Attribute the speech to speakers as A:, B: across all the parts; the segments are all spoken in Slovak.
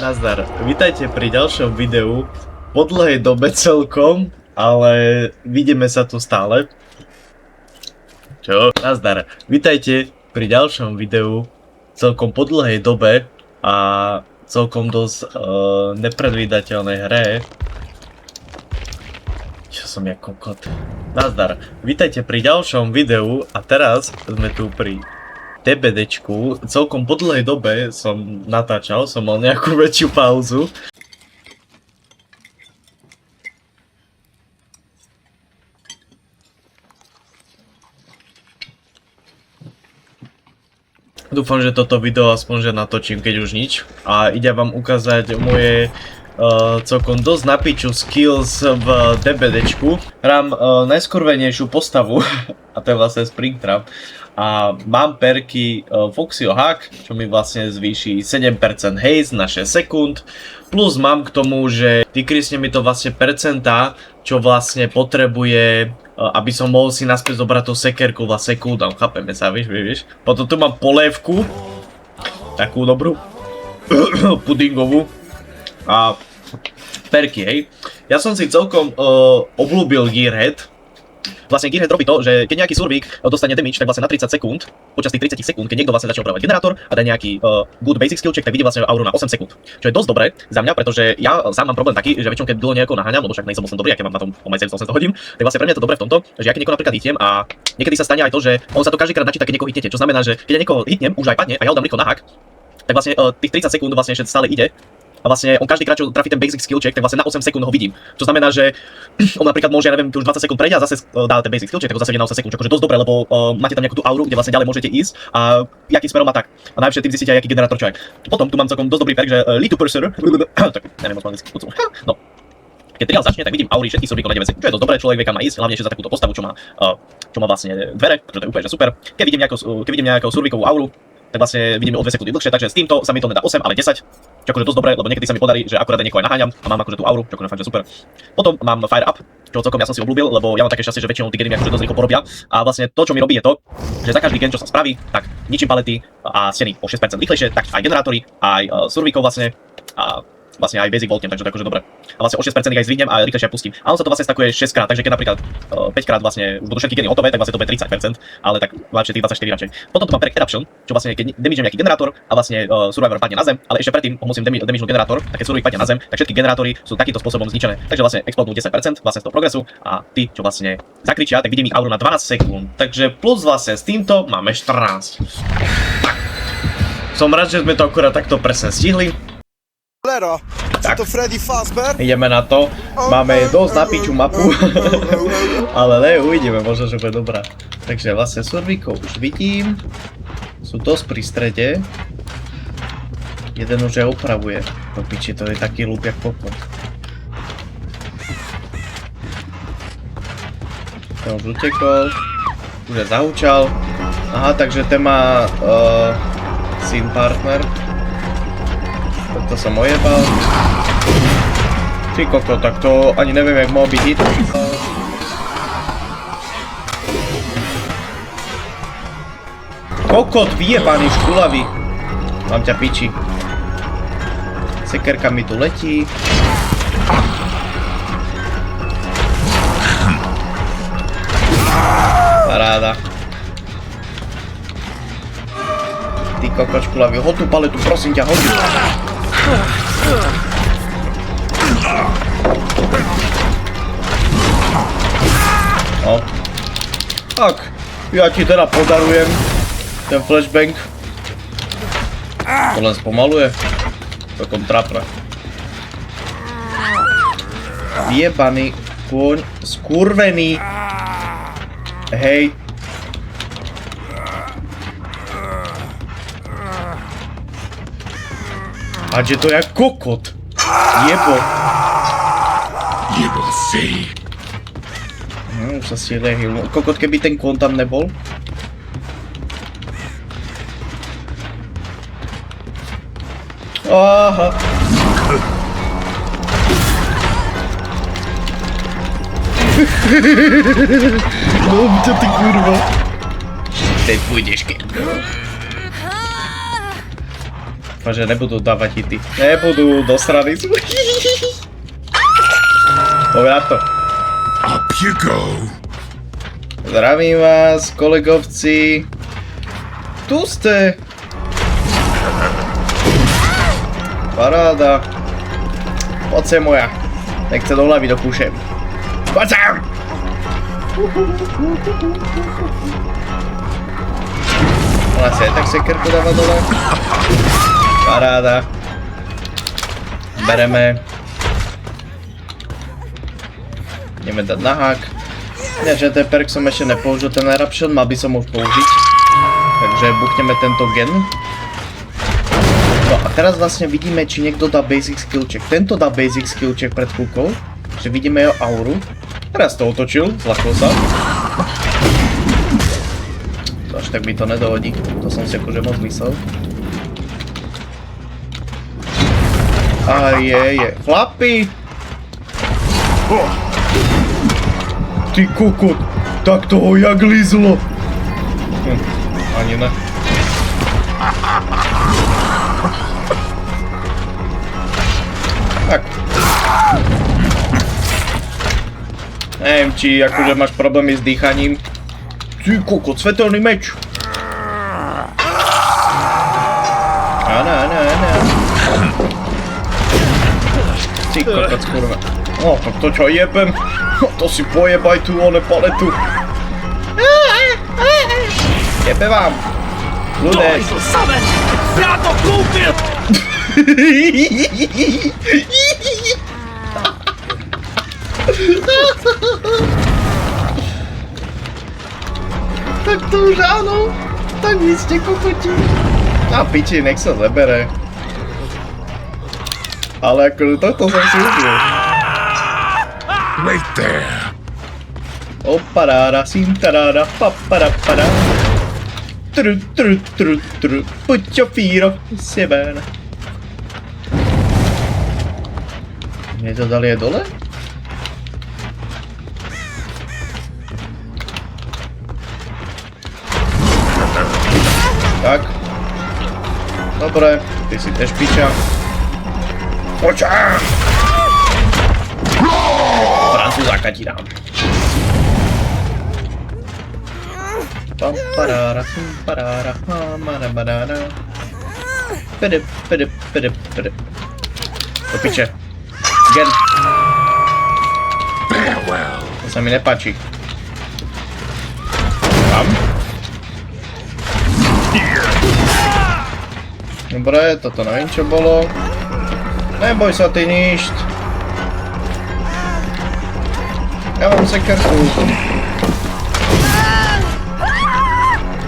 A: Nazdar, vítajte pri ďalšom videu. Po dlhej dobe celkom, ale vidíme sa tu stále. Čo? Nazdar, vítajte pri ďalšom videu celkom po dlhej dobe a celkom dosť nepredvídateľnej hre. Čo som ja kokot? Nazdar, vítajte pri ďalšom videu a teraz sme tu pri DBDčku. Celkom po dlhej dobe som natáčal, som mal nejakú väčšiu pauzu. Dúfam, že toto video aspoň že natočím, keď už nič. A ide vám ukázať moje celkom dosť na piču skills v DBDčku. Hrám najskurvenejšiu postavu, a to je vlastne Springtrap. A mám perky Foxyho Hack, čo mi vlastne zvýši 7% haze na 6 sekúnd. Plus mám k tomu, že vykrisne mi to vlastne percentá, čo vlastne potrebuje, aby som mohol si naspäť zobrať tú sekerku vlastne cooldown. Chápeme sa, víš. Potom tu mám polévku, takú dobrú, pudingovú. A perky, hej. Ja som si celkom obľúbil Gearhead. Vlastne Gearhead robí to, že keď nejaký survík dostane damage, tak vlastne na 30 sekúnd, počas tých 30 sekúnd, keď niekto vlastne začne opravovať generátor a dá nejaký good basic skill check, tak vidí vlastne auru na 8 sekúnd. Čo je dosť dobré za mňa, pretože ja sám mám problém taký, že väčšinou keď dlho nejako naháňam, lebo však nejsem dobrý, aké mám na tom o 700 hodín, tak vlastne pre mňa je to dobré v tomto, že ja keď niekoho napríklad hitnem a niekedy sa stane aj to, že on sa to každýkrát načíta, keď niekoho hitnete, čo znamená, že keď ja niekoho hitnem, už aj padne a ja ho dám rýchlo na hack, tak vlastne tých 30 sekúnd vlastne ešte stále ide. A vlastne on každýkrát, čo trafí ten basic skill check, tak vlastne na 8 sekúnd ho vidím. To znamená, že on napríklad môže, ja neviem, už 20 sekúnd prejde a zase dá ten basic skill check, tak ho zase ide na 8 sekúnd, čo akože dosť dobre, lebo máte tam nejakú tú auru, kde vlastne ďalej môžete ísť a jakým smerom má tak. A najvyššie tým zistíte aj aký generátor čo aj. Potom tu mám celkom dosť dobrý perk, že lead to pursuer, tak neviem moc anglicky, no. Keď triál začne, tak vidím aury všetkých survíkov na 9 sekúnd, čo je dosť dobré, človek vie kam má ísť, hlavne ešte za takúto postavu, čo má vlastne dvere, pretože to je úplne že super. Keď vidím nejakú survíkovú auru, tak vlastne vidíme o 2 sekundy dlhšie, takže s týmto sa mi to nedá 8, ale 10. Čo akože dosť dobré, lebo niekedy sa mi podarí, že akurát niekoho aj naháňam a mám akože tú auru, čo akože fakt, že super. Potom mám Fire Up, čo celkom ja som si obľúbil, lebo ja mám také šťastie, že väčšinou tí geny akože dosť rýchlo porobia. A vlastne to, čo mi robí, je to, že za každý gen, čo sa spraví, tak ničím palety a steny o 6% rýchlejšie, tak aj generátory, aj survíkov vlastne. A vlastne aj basic voltiem, takže to je akože dobre. A vlastne o 6% aj zvýdnem a rýchlejšie pustím. A on sa to vlastne stakuje 6 krát, takže keď napríklad 5 krát vlastne už budú všetky geny hotové, tak vlastne to bude 30%, ale tak lepšie tých 24 radšej. Potom tu mám perk Eruption, čo vlastne keď damageem nejaký generátor a vlastne survivor padne na zem, ale ešte predtým ho musím damagenúť generátor, tak keď survivor padne na zem, tak všetky generátory sú takýmto spôsobom zničené. Takže vlastne explodnú 10% vlastne z toho progresu a tí, čo vlastne zakričia, tak vidím ich auru na 12 sekúnd. Takže plus vlastne s týmto máme 14. Tak. Som rád, že sme to akurát takto presne stihli. Tak, ideme na to, máme dosť na piču mapu, ale uvidíme, možno, že bude dobrá. Takže vlastne survíkov už vidím, sú dosť pri strede, jeden už aj opravuje, do piči, to je taký lúb jak pokon. Ten už utekol, už je zahúčal, aha, takže ten má scene partner. To som ojebal. Ty koko, tak to ani neviem, jak mohol byť hit. Kokot vyjebaný škulavý. Mám ťa piči. Sekerka mi tu letí. Paráda. Ty kokot škulavý, hoď tú paletu, prosím ťa, hoď. No. Tak, ja ti teda podarujem ten flashbang. To len spomaluje. Takom trapne. Vyjebaný kôň, skurvený. Hej. A že to je kokot. Jebo.
B: You will see.
A: Už sa stihle healnul. Kokot, keby ten kón tam nebol. Aha. No, čo ty kurva. Teď pôjdeš, keď. Dúfam, že nebudú dávať hity. Nebudú do strany. Poď to.
B: Up you go.
A: Zdravím vás, kolegovci. Tu ste. Paráda. Poď sem moja. Nechce do hlavy dokúšem. Poď sem! Ona si aj tak sekerku dáva dole. Paráda. Bereme. Ideme dať na hák. Nie, že ten perk som ešte nepoužil, ten eruption, mal by som ho použiť. Takže buchneme tento gen. No a teraz vlastne vidíme, či niekto dá basic skill check. Tento dá basic skill check pred chvíľkou. Že vidíme jeho auru. Teraz to otočil, zlakol sa. To až tak by to nedohodí. To som si akože moc myslel. A je. Chlapi! Ty kokot, tak toho jak lízlo. Ani ne. Tak. Neviem, či akože máš problémy s dýchaním. Ty kokot, svetelný meč. Áno. Ty kokot, skurva. No, tak to čo jebem? To si pojebaj tu, one paletu. Jebe vám. Ľudé.
C: Ja to kúpil!
A: Tak to už áno. Tak vy ste kokoti. A piči, nech sa zabere. Ale akože toto som si ubil.
B: Wait there.
A: Oparára, sintarára, paparapará. Tru, puťo fíro, sebána. Mne to dali aj dole? Tak. Dobre, ty si tež piča. Poča! Francúzaka ti dám. Pamparára, parára, hamarabarára. Pede. Do piče. Gen.
B: Farewell.
A: To sa mi nepáči. Tam. Dobre, toto neviem čo bolo. Neboj sa ty ništ. Ja mám sekerku.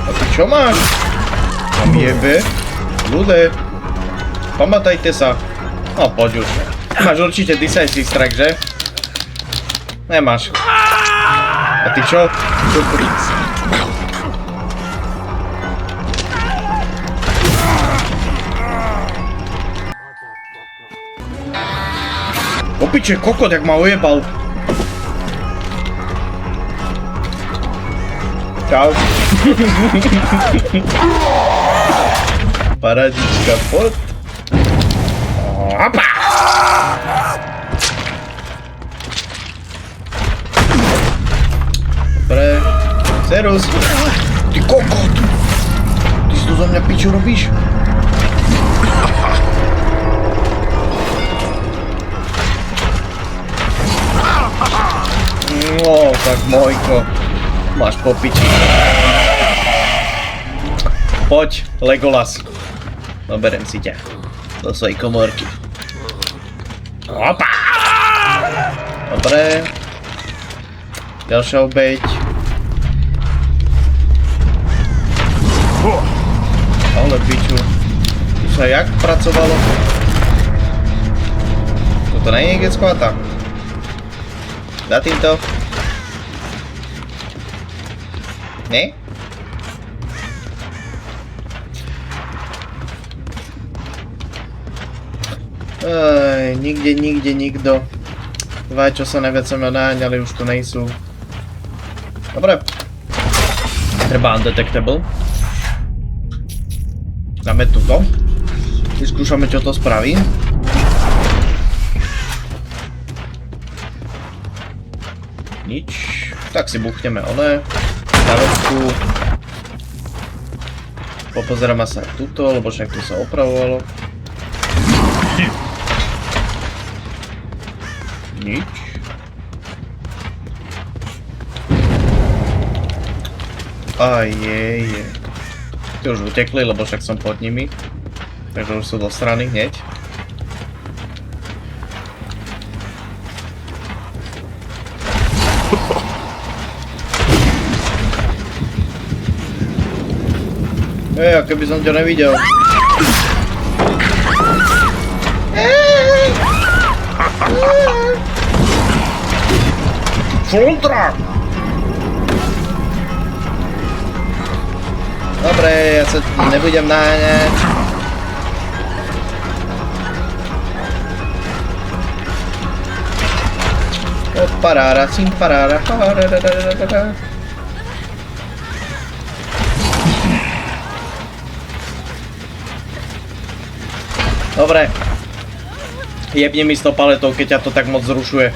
A: A ty čo máš? Tam jebe. Ľudé. Pamätajte sa. No poď už. Máš určite decisive strike, že? Nemáš. A ty čo? Opiče, kokot, jak ma ujebal. Čau. Paradička, pod. Opa! Dobre. Serus. Ty kokot. Ty si to za mňa piču robíš? No, tak mojko. Máš po piči. Poď, Legolas. Doberem si ťa. Do svojej komórky. Opa! Dobre. Ďalšia obeť. Ale piču. Tu sa jak pracovalo? Toto nie je niekde skváta. Dá týmto. Nie? Nikde nikto. Dva, čo sa najviac sa ma naháňali, už tu nejsú. Dobre. Treba undetectable. Dáme tuto. Vyskúšame, čo to spraví. Nič. Tak si buchneme one. Stavečku. Popozeráme sa tuto, lebo však tu sa opravovalo. Nič. A je. Ty už utekli, lebo však som pod nimi. Takže už sú do strany hneď. A keby som ťa nevidel. Šultra! Dobre, ja sa nebudem naháňať. Parára, sim parára. Dobre. Jebni mi s tou paletou, keď ťa to tak moc zrušuje.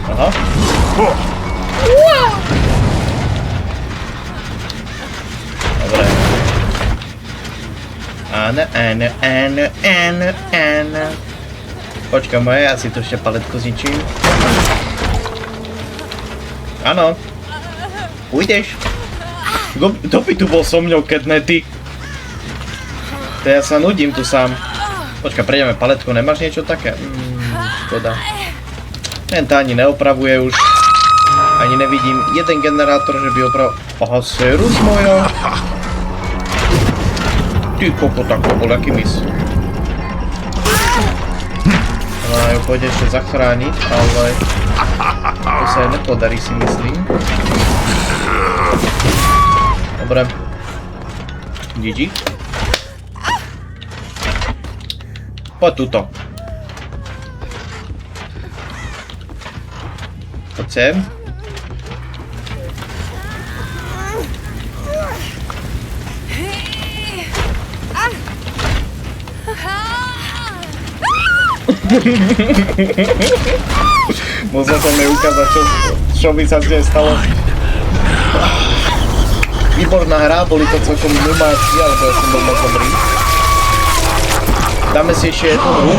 A: Aha. Dobre. Áno. Počkaj moje, ja si tu ešte paletku zničím. Áno. Ujdeš. Kto by tu bol so mňou, keď ne ty? To ja sa nudím tu sám. Počkaj, prejdeme paletku, nemáš niečo také? Škoda. Ten to ani neopravuje už. Ani nevidím jeden generátor, že by opravil... Aha, serus moja. Ty koko, tak to bol aký mis. No, ju pôjde ešte zachrániť, ale... To sa aj nepodarí, si myslím. Dobre. GG. Poď tuto. Poď sem. Musel som mi ukázať, čo by sa s nej stalo. Výborná hra, boli to celkom numáci, alebo ja som bol moc dobrý. Dáme si ešte jednu hru.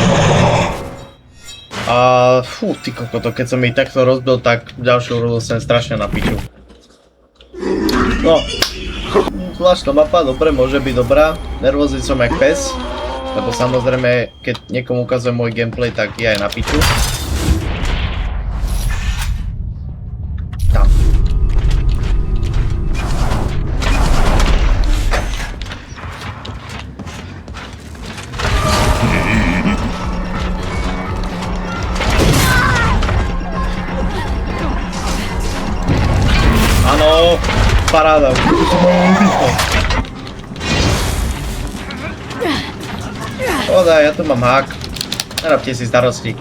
A: A fú, ty kokoto, keď som mi takto rozbil, tak ďalšiu hru som strašne na piču. No. Zvláštna mapa, dobre, môže byť dobrá. Nervózny som jak pes. Lebo samozrejme, keď niekomu ukazujem môj gameplay, tak je aj na piču. Tam. Áno, paráda. Pohoda, ja tu mám hák. Nerobte si starosti.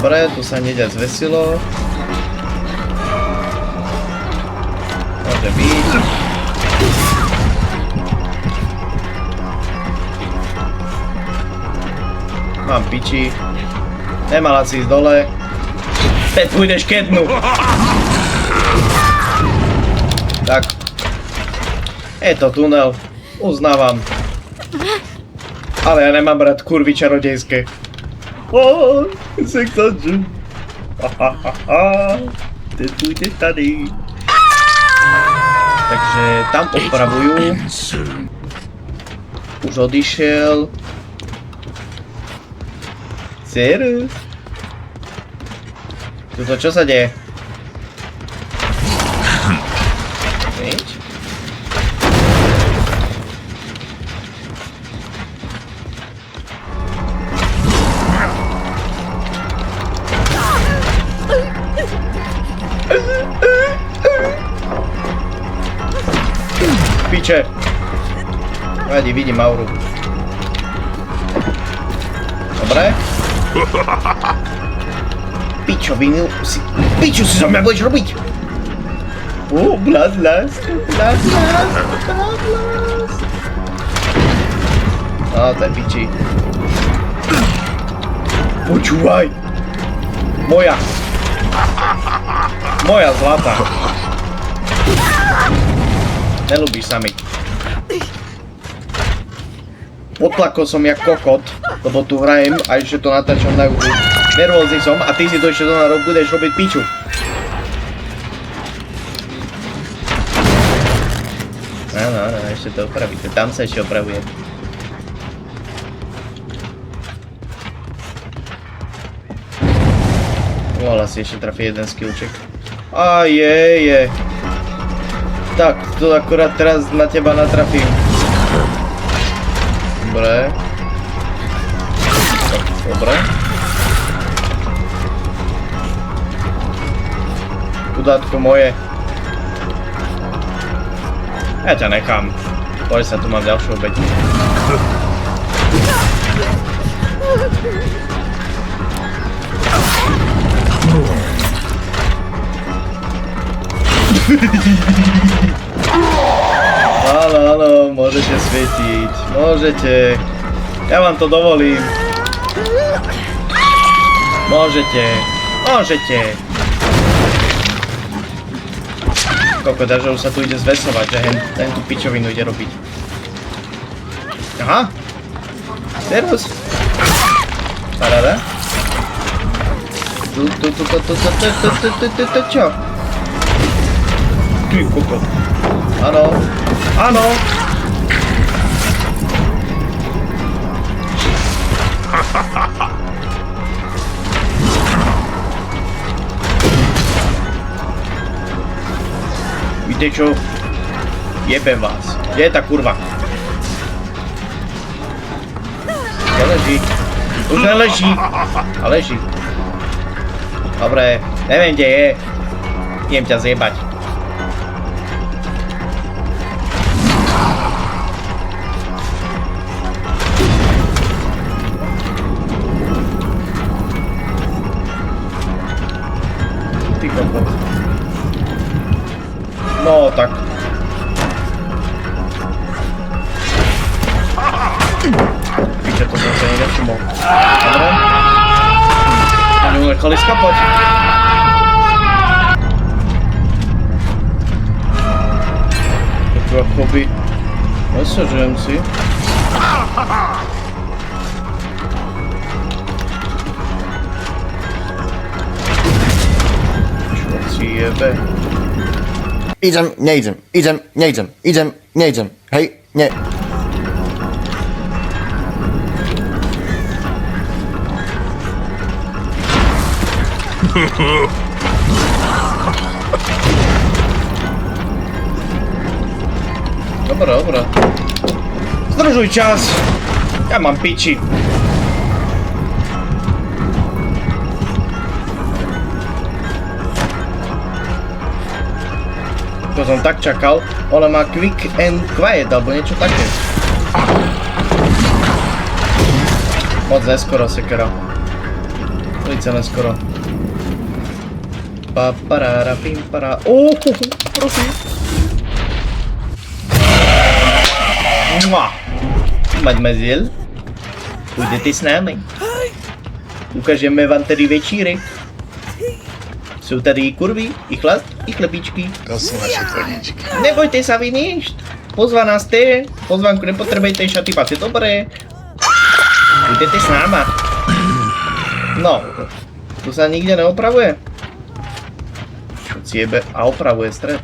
A: Dobre, tu sa hneď zvesilo. Môže byť. Mám piči. Nemala si ísť dole. Teď pôjdeš kednu. Tak. Je to tunel, uznávam. Ale ja nemám rád kurvy čarodejské. Oooo, sektaču. Teď pôjdeš tady. Takže tam opravujú. Už odišiel. Serus. Tuto čo sa deje? Nič. Piče. Vadi, vidím auru. Dobre. Pičovinu si... Piču si zo mňa budeš robiť! Bloodlust. Á, to je piči. Počúvaj. Moja zlata. Nelúbíš sa mi. Potlakol som jak kokot, lebo tu hrajem a ešte to natáčam na YouTube. Nervózny som a ty si to ešte budeš robiť piču. Áno, ešte to opravíte. Tam sa ešte opravuje. Mohla si ešte trafiť jeden skillček. A je. Tak, to akorát teraz na teba natrafím. Dobre. Chudátko moje. Ja ťa nechám. Poď sa, tu mám ďalšiu obeť. Áno, môžete svietiť. Môžete. Ja vám to dovolím. Môžete. Koľko že už sa tu ide zvesovať, že hen tú pičovinu ide robiť. Aha. Servus. Paráda. Čo? Ty kokot. Áno. Víte čo? Jebem vás. Kde je tá kurva? Neleží. Už neleží. A leží. Dobre, neviem kde je. Idem ťa zjebať. Ty kokot. No tak. Píče, to som sa nevšimol. Dobre. Oni mu nechali skapať. To akoby... Nesažujem si. Čo si jebe?
D: Idziemy. Hej, nie.
A: Dobra. Zdržuj čas. Ja mám piči. To som tak čakal. Ona má quick and quiet, alebo niečo také. Moc neskoro, sekera. Velice neskoro. Paparára, pimpara. Prosím. Mademoiselle, půjdete s námi. Ukážeme vám tady večírek. Jsou tady kurvy, i chlast, i chlebíčky.
B: To sú naše koníčky.
A: Nebojte sa vyniesť. Pozvaná ste. Pozvánku nepotrebujete šaty, máte dobré. Půjdete s náma. No, tu sa nikde neopravuje. Čo ciebe a opravuje stred.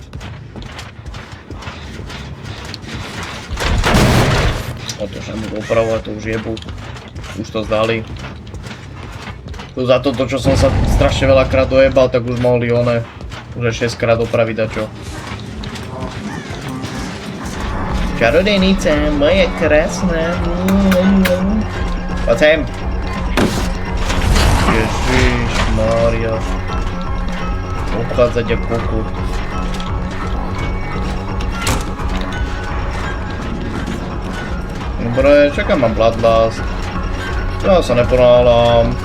A: To sa budú opravovať, to už jebu. Už to zdali. Tu za toto, čo som sa strašne veľakrát dojebal, tak už mohli one už 6 krát opraviť a čo. Čarodejnice, moje krásne. Poď sem. Ježišmária. Obchádzať jak kokot. Dobre, čakám, mám Bloodlust. Ja sa neponáhľam.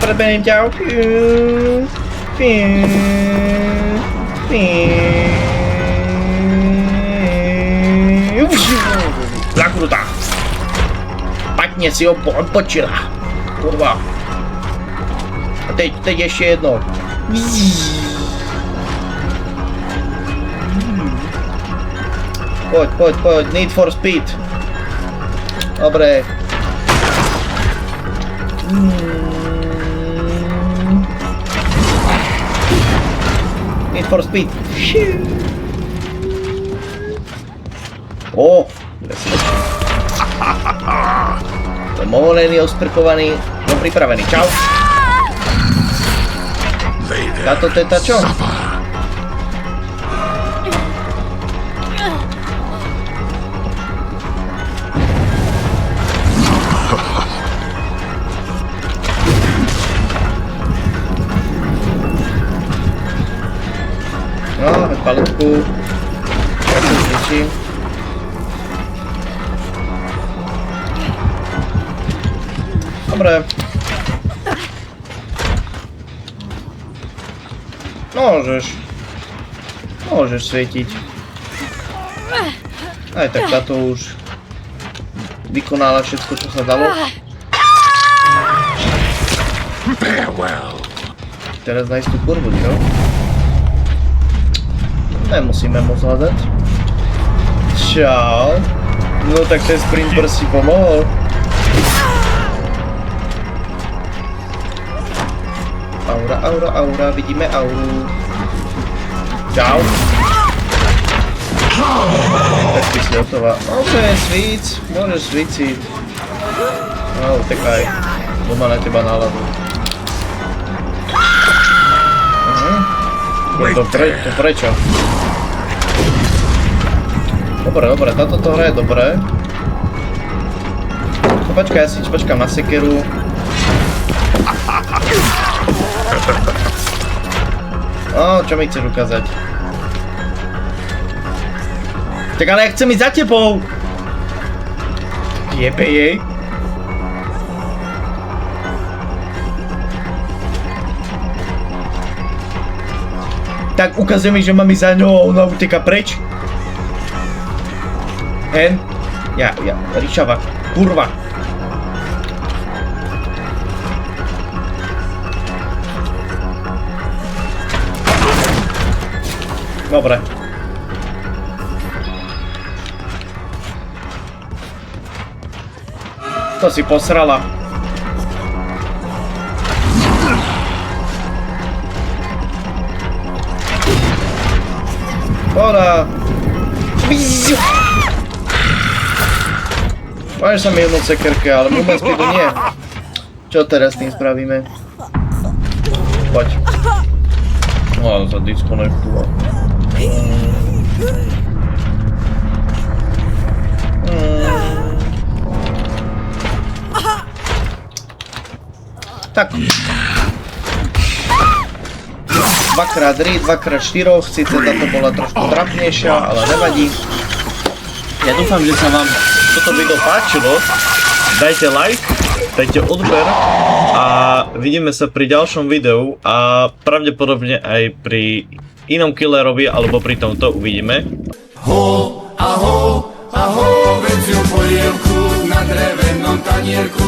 A: Preberiem ťa. Zakrutá. Patne si ho odpočila. Kurva. A teď ešte jedno. Poď, Need for Speed. Dobre. Need for Speed. O, som ovolený, osprkovaný, som pripravený. Čau. Táto teta čo? No, paletku. Ja to zničím. Dobre. Môžeš svietiť. Aj tak táto už vykonala všetko, čo sa dalo.
B: Farewell.
A: Teraz nájsť tú kurvu, čo? Nemusíme moc hľadať. Čau. No tak ten sprinter si pomohol. Aura, vidíme auru. Čau. Tak ty si hotová. OK, svíc, môžeš svíciť. No, utekaj. Doma na teba náladu. To prečo? Dobre, táto to hraje dobre. No počkaj, ja si počkám na sekeru. Čo mi chceš ukázať? Tak ale ja chcem ísť za tebou! Jebe jej. Tak ukazuje mi, že mám ísť za ňou a ona uteka preč. Hen? Ja, ryšava, kurva. Dobre. To si posrala. Poda. Máš sa mi jednu cekerke, ale vôbec speedu nie. Čo teraz s tým spravíme? Poď. No, za disconnectova. Tak. 2x3, 2x4, síce táto bola trošku trapnejšia, ale nevadí. Ja dúfam, že sa vám toto video páčilo. Dajte like, dajte odber a vidíme sa pri ďalšom videu a pravdepodobne aj pri inom killerovi alebo pri tomto uvidíme.
D: Aho, venciu polievku na drevenom tanierku.